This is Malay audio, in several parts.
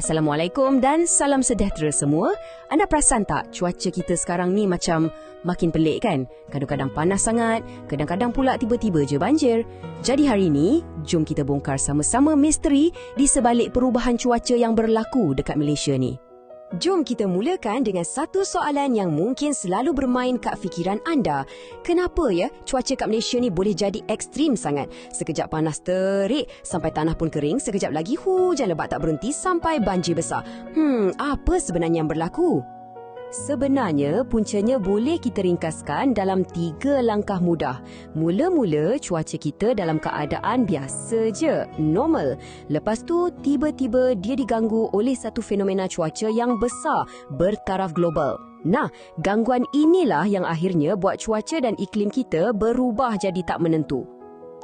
Assalamualaikum dan salam sejahtera semua. Anda perasan tak cuaca kita sekarang ni macam makin pelik kan? Kadang-kadang panas sangat, kadang-kadang pula tiba-tiba je banjir. Jadi hari ini, jom kita bongkar sama-sama misteri di sebalik perubahan cuaca yang berlaku dekat Malaysia ni. Jom kita mulakan dengan satu soalan yang mungkin selalu bermain kat fikiran anda. Kenapa ya cuaca kat Malaysia ni boleh jadi ekstrim sangat? Sekejap panas terik sampai tanah pun kering, sekejap lagi hujan lebat tak berhenti sampai banjir besar. Apa sebenarnya yang berlaku? Sebenarnya, puncanya boleh kita ringkaskan dalam 3 langkah mudah. Mula-mula, cuaca kita dalam keadaan biasa je, normal. Lepas tu, tiba-tiba dia diganggu oleh satu fenomena cuaca yang besar, bertaraf global. Nah, gangguan inilah yang akhirnya buat cuaca dan iklim kita berubah jadi tak menentu.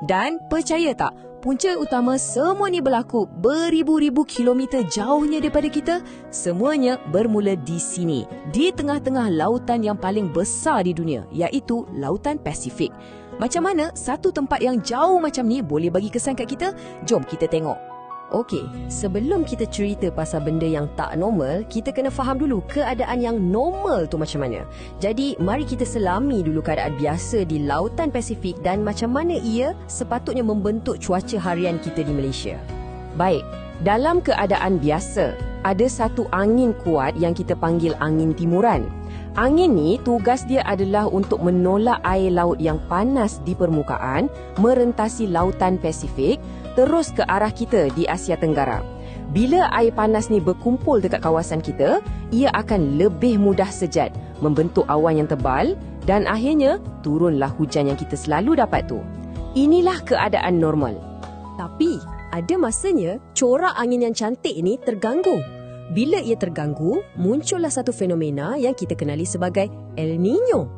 Dan percaya tak, punca utama semua ni berlaku beribu-ribu kilometer jauhnya daripada kita. Semuanya bermula di sini, di tengah-tengah lautan yang paling besar di dunia, iaitu Lautan Pasifik. Macam mana satu tempat yang jauh macam ni boleh bagi kesan kat kita? Jom kita tengok. Okey, sebelum kita cerita pasal benda yang tak normal, kita kena faham dulu keadaan yang normal tu macam mana. Jadi, mari kita selami dulu keadaan biasa di Lautan Pasifik dan macam mana ia sepatutnya membentuk cuaca harian kita di Malaysia. Baik, dalam keadaan biasa, ada satu angin kuat yang kita panggil angin timuran. Angin ni tugas dia adalah untuk menolak air laut yang panas di permukaan, merentasi Lautan Pasifik, terus ke arah kita di Asia Tenggara. Bila air panas ni berkumpul dekat kawasan kita, ia akan lebih mudah sejat, membentuk awan yang tebal dan akhirnya turunlah hujan yang kita selalu dapat tu. Inilah keadaan normal. Tapi, ada masanya corak angin yang cantik ni terganggu. Bila ia terganggu, muncullah satu fenomena yang kita kenali sebagai El Niño.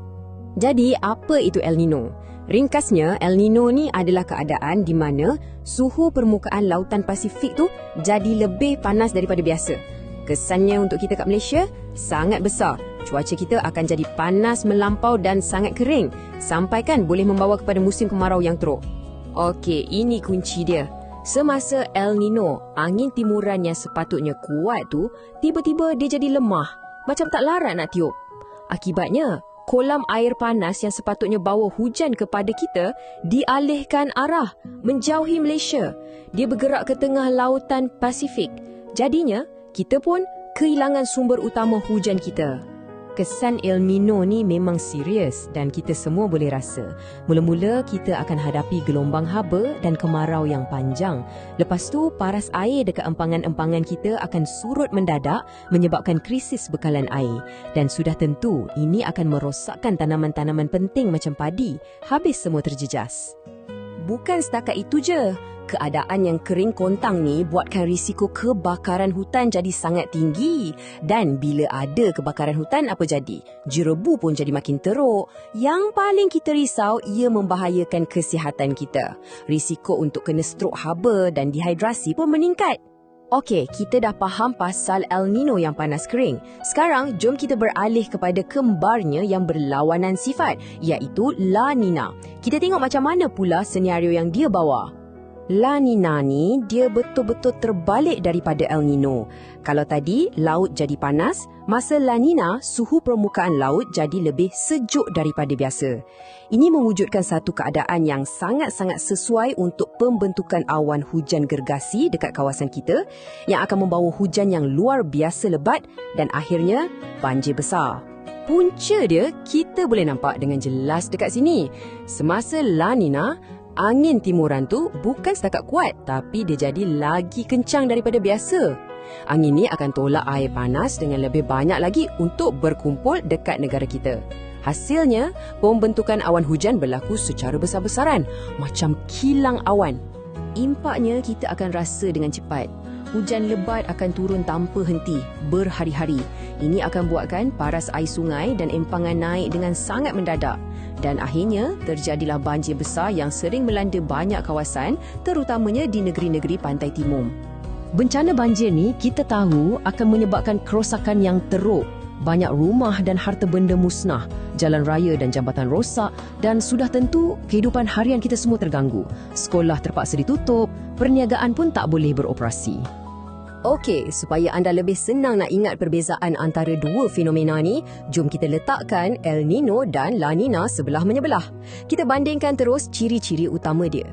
Jadi, apa itu El Niño? Ringkasnya, El Niño ni adalah keadaan di mana suhu permukaan Lautan Pasifik tu jadi lebih panas daripada biasa. Kesannya untuk kita kat Malaysia sangat besar. Cuaca kita akan jadi panas melampau dan sangat kering, sampai kan boleh membawa kepada musim kemarau yang teruk. Okey, ini kunci dia. Semasa El Niño, angin timuran yang sepatutnya kuat tu, tiba-tiba dia jadi lemah, macam tak larat nak tiup. Akibatnya, kolam air panas yang sepatutnya bawa hujan kepada kita dialihkan arah, menjauhi Malaysia. Dia bergerak ke tengah Lautan Pasifik. Jadinya, kita pun kehilangan sumber utama hujan kita. Kesan El Niño ni memang serius dan kita semua boleh rasa. Mula-mula kita akan hadapi gelombang haba dan kemarau yang panjang. Lepas tu, paras air dekat empangan-empangan kita akan surut mendadak menyebabkan krisis bekalan air. Dan sudah tentu, ini akan merosakkan tanaman-tanaman penting macam padi. Habis semua terjejas. Bukan setakat itu je. Keadaan yang kering kontang ni buatkan risiko kebakaran hutan jadi sangat tinggi. Dan bila ada kebakaran hutan, apa jadi? Jerebu pun jadi makin teruk. Yang paling kita risau, ia membahayakan kesihatan kita. Risiko untuk kena strok haba dan dehidrasi pun meningkat. Okey, kita dah faham pasal El Niño yang panas kering. Sekarang, jom kita beralih kepada kembarnya yang berlawanan sifat, iaitu La Nina. Kita tengok macam mana pula senario yang dia bawa. La Nina ni, dia betul-betul terbalik daripada El Niño. Kalau tadi, laut jadi panas, masa La Nina, suhu permukaan laut jadi lebih sejuk daripada biasa. Ini mewujudkan satu keadaan yang sangat-sangat sesuai untuk pembentukan awan hujan gergasi dekat kawasan kita yang akan membawa hujan yang luar biasa lebat dan akhirnya banjir besar. Punca dia, kita boleh nampak dengan jelas dekat sini. Semasa La Nina, angin timuran tu bukan setakat kuat, tapi dia jadi lagi kencang daripada biasa. Angin ni akan tolak air panas dengan lebih banyak lagi untuk berkumpul dekat negara kita. Hasilnya, pembentukan awan hujan berlaku secara besar-besaran, macam kilang awan. Impaknya kita akan rasa dengan cepat. Hujan lebat akan turun tanpa henti, berhari-hari. Ini akan buatkan paras air sungai dan empangan naik dengan sangat mendadak. Dan akhirnya, terjadilah banjir besar yang sering melanda banyak kawasan, terutamanya di negeri-negeri pantai timur. Bencana banjir ni kita tahu akan menyebabkan kerosakan yang teruk. Banyak rumah dan harta benda musnah, jalan raya dan jambatan rosak dan sudah tentu kehidupan harian kita semua terganggu. Sekolah terpaksa ditutup, perniagaan pun tak boleh beroperasi. Okey, supaya anda lebih senang nak ingat perbezaan antara dua fenomena ni, jom kita letakkan El Nino dan La Nina sebelah menyebelah. Kita bandingkan terus ciri-ciri utama dia.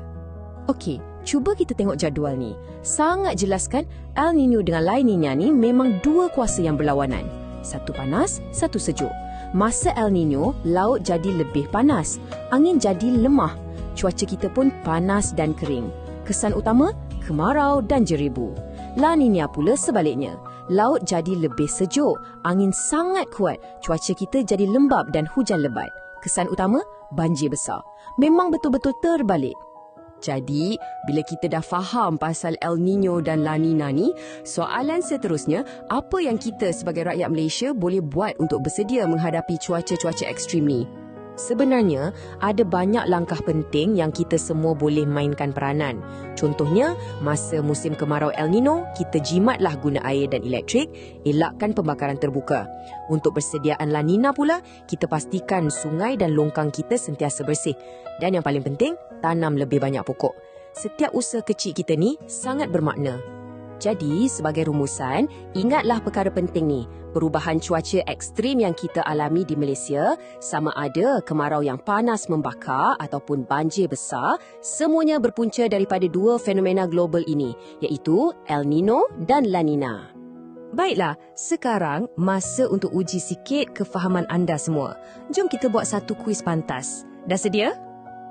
Okey, cuba kita tengok jadual ni. Sangat jelas kan, El Nino dengan La Nina ni memang dua kuasa yang berlawanan. Satu panas, satu sejuk. Masa El Nino, laut jadi lebih panas, angin jadi lemah, cuaca kita pun panas dan kering. Kesan utama, kemarau dan jeribu. La Nina pula sebaliknya. Laut jadi lebih sejuk, angin sangat kuat, cuaca kita jadi lembap dan hujan lebat. Kesan utama, banjir besar. Memang betul-betul terbalik. Jadi, bila kita dah faham pasal El Nino dan La Nina ni, soalan seterusnya, apa yang kita sebagai rakyat Malaysia boleh buat untuk bersedia menghadapi cuaca-cuaca ekstrim ni? Sebenarnya, ada banyak langkah penting yang kita semua boleh mainkan peranan. Contohnya, masa musim kemarau El Nino, kita jimatlah guna air dan elektrik, elakkan pembakaran terbuka. Untuk persediaan La Nina pula, kita pastikan sungai dan longkang kita sentiasa bersih. Dan yang paling penting, tanam lebih banyak pokok. Setiap usaha kecil kita ni sangat bermakna. Jadi, sebagai rumusan, ingatlah perkara penting ni. Perubahan cuaca ekstrim yang kita alami di Malaysia, sama ada kemarau yang panas membakar ataupun banjir besar, semuanya berpunca daripada dua fenomena global ini, iaitu El Nino dan La Nina. Baiklah, sekarang masa untuk uji sikit kefahaman anda semua. Jom kita buat satu kuis pantas. Dah sedia?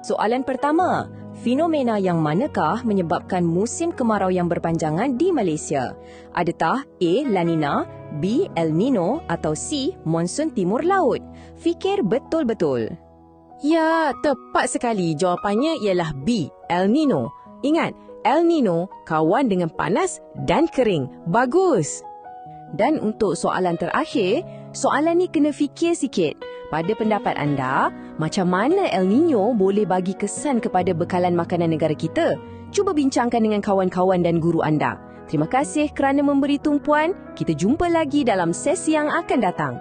Soalan pertama, fenomena yang manakah menyebabkan musim kemarau yang berpanjangan di Malaysia? Adakah A. La Nina, B. El Nino atau C. Monsun Timur Laut? Fikir betul-betul. Ya, tepat sekali. Jawapannya ialah B. El Nino. Ingat, El Nino kawan dengan panas dan kering. Bagus! Dan untuk soalan terakhir, soalan ni kena fikir sikit. Pada pendapat anda, macam mana El Nino boleh bagi kesan kepada bekalan makanan negara kita? Cuba bincangkan dengan kawan-kawan dan guru anda. Terima kasih kerana memberi tumpuan. Kita jumpa lagi dalam sesi yang akan datang.